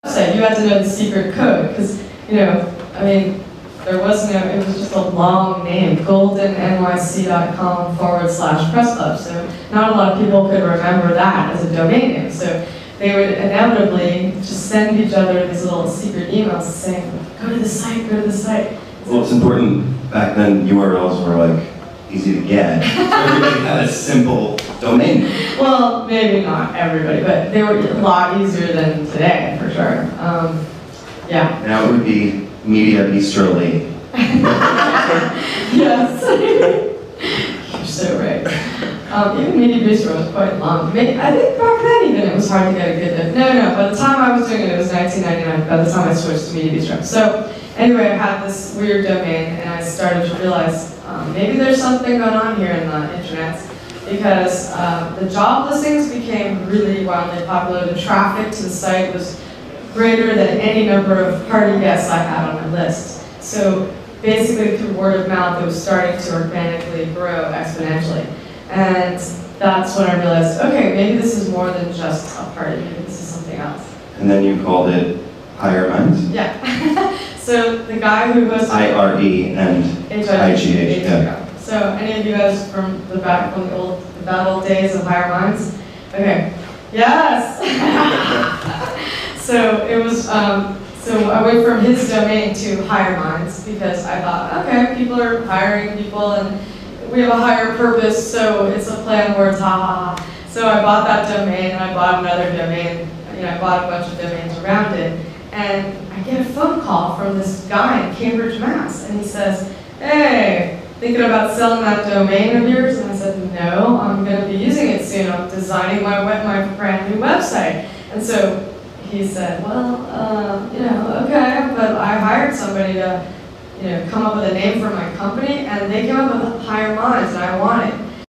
website, you had to know the secret code, because, you know, I mean, there was no, it was just a long name, goldennyc.com/press club. So not a lot of people could remember that as a domain name. So they would inevitably just send each other these little secret emails saying, go to the site, go to the site. Well, it's important, back then URLs were like easy to get. So everybody had a simple domain name. Well, maybe not everybody, but they were a lot easier than today, for sure. Yeah. Now it would be Media Bistroly. Yes. You're so right. Even Media Bistro was quite long. I think back then even it was hard to get a good... No, by the time I was doing it, it was 1999, by the time I switched to Media Bistro. So anyway, I had this weird domain, and I started to realize maybe there's something going on here in the internet, because the job listings became really wildly popular. The traffic to the site was greater than any number of party guests I had on my list. So basically through word of mouth, it was starting to organically grow exponentially. And that's when I realized, okay, maybe this is more than just a party, maybe this is something else. And then you called it Higher Minds? Yeah. So the guy who hosted IRE and IGH. Yeah. So any of you guys from the bad old days of Higher Minds? Okay. Yes! So it was, so I went from his domain to Higher Minds because I thought, okay, people are hiring people and we have a higher purpose, so it's a play on words, ha ha ha. So I bought that domain and I bought another domain, you know, I bought a bunch of domains around it. And I get a phone call from this guy in Cambridge, Mass. And he says, hey, thinking about selling that domain of yours? And I said, no, I'm going to be using it soon. I'm designing my brand new website. And so he said, well, you know, okay, but I hired somebody to, you know, come up with a name for my company, and they came up with Higher Minds, and I want it.